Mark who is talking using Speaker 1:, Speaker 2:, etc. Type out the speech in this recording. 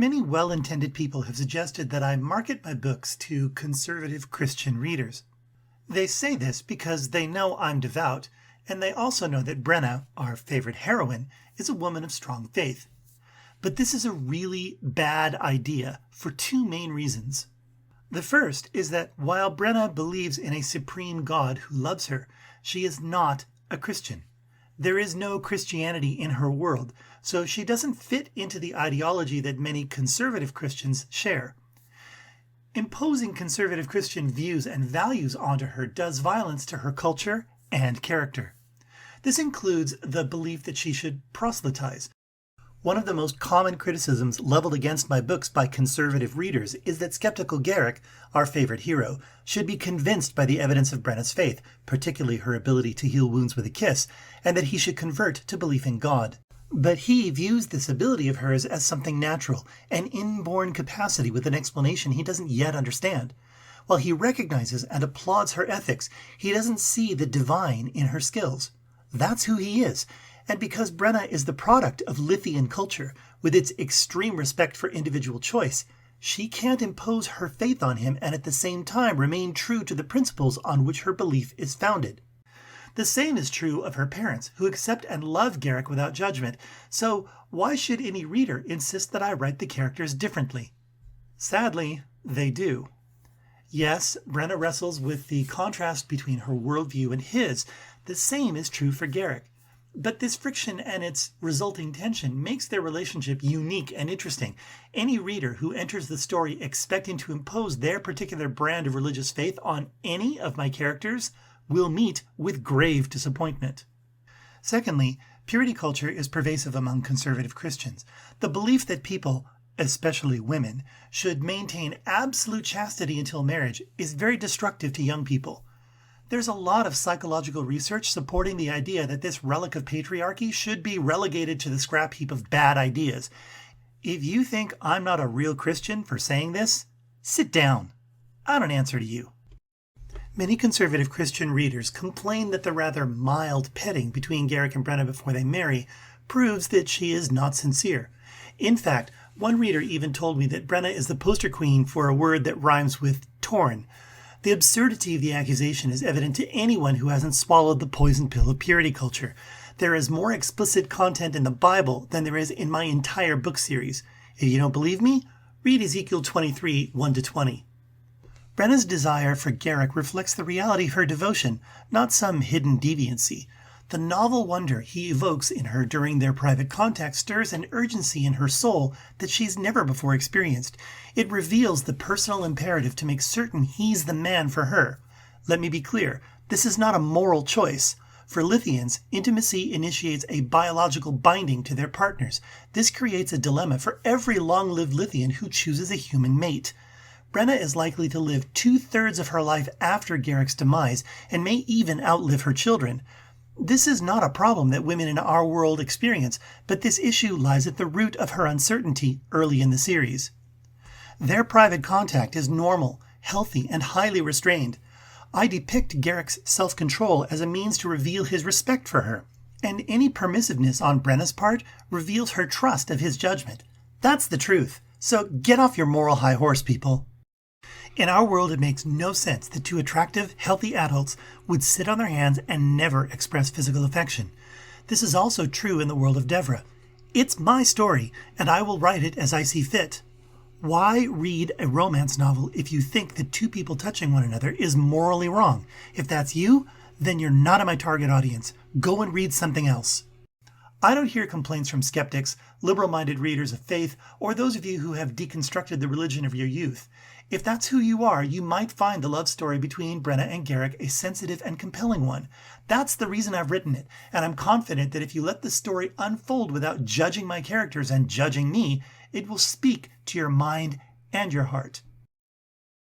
Speaker 1: Many well-intended people have suggested that I market my books to conservative Christian readers. They say this because they know I'm devout, and they also know that Brena, our favorite heroine, is a woman of strong faith. But this is a really bad idea for two main reasons. The first is that while Brena believes in a supreme God who loves her, she is not a Christian. There is no Christianity in her world, so she doesn't fit into the ideology that many conservative Christians share. Imposing conservative Christian views and values onto her does violence to her culture and character. This includes the belief that she should proselytize. One of the most common criticisms leveled against my books by conservative readers is that skeptical Garrick, our favorite hero, should be convinced by the evidence of Brena's faith, particularly her ability to heal wounds with a kiss, and that he should convert to belief in God. But he views this ability of hers as something natural, an inborn capacity with an explanation he doesn't yet understand. While he recognizes and applauds her ethics, he doesn't see the divine in her skills. That's who he is. And because Brena is the product of Lithian culture, with its extreme respect for individual choice, she can't impose her faith on him and at the same time remain true to the principles on which her belief is founded. The same is true of her parents, who accept and love Garrick without judgment, so why should any reader insist that I write the characters differently? Sadly, they do. Yes, Brena wrestles with the contrast between her worldview and his. The same is true for Garrick. But this friction and its resulting tension makes their relationship unique and interesting. Any reader who enters the story expecting to impose their particular brand of religious faith on any of my characters will meet with grave disappointment. Secondly, purity culture is pervasive among conservative Christians. The belief that people, especially women, should maintain absolute chastity until marriage is very destructive to young people. There's a lot of psychological research supporting the idea that this relic of patriarchy should be relegated to the scrap heap of bad ideas. If you think I'm not a real Christian for saying this, sit down. I don't answer to you. Many conservative Christian readers complain that the rather mild petting between Garrick and Brena before they marry proves that she is not sincere. In fact, one reader even told me that Brena is the poster queen for a word that rhymes with torn. The absurdity of the accusation is evident to anyone who hasn't swallowed the poison pill of purity culture. There is more explicit content in the Bible than there is in my entire book series. If you don't believe me, read Ezekiel 23, 1-20. Brena's desire for Garrick reflects the reality of her devotion, not some hidden deviancy. The novel wonder he evokes in her during their private contact stirs an urgency in her soul that she's never before experienced. It reveals the personal imperative to make certain he's the man for her. Let me be clear, this is not a moral choice. For Lithians, intimacy initiates a biological binding to their partners. This creates a dilemma for every long-lived Lithian who chooses a human mate. Brena is likely to live 2/3 of her life after Garrick's demise and may even outlive her children. This is not a problem that women in our world experience, but this issue lies at the root of her uncertainty early in the series. Their private contact is normal, healthy, and highly restrained. I depict Garrick's self-control as a means to reveal his respect for her, and any permissiveness on Brena's part reveals her trust of his judgment. That's the truth, so get off your moral high horse, people. In our world, it makes no sense that two attractive, healthy adults would sit on their hands and never express physical affection. This is also true in the world of Devra. It's my story, and I will write it as I see fit. Why read a romance novel if you think that two people touching one another is morally wrong? If that's you, then you're not in my target audience. Go and read something else. I don't hear complaints from skeptics, liberal-minded readers of faith, or those of you who have deconstructed the religion of your youth. If that's who you are, you might find the love story between Brena and Garrick a sensitive and compelling one. That's the reason I've written it, and I'm confident that if you let the story unfold without judging my characters and judging me, it will speak to your mind and your heart.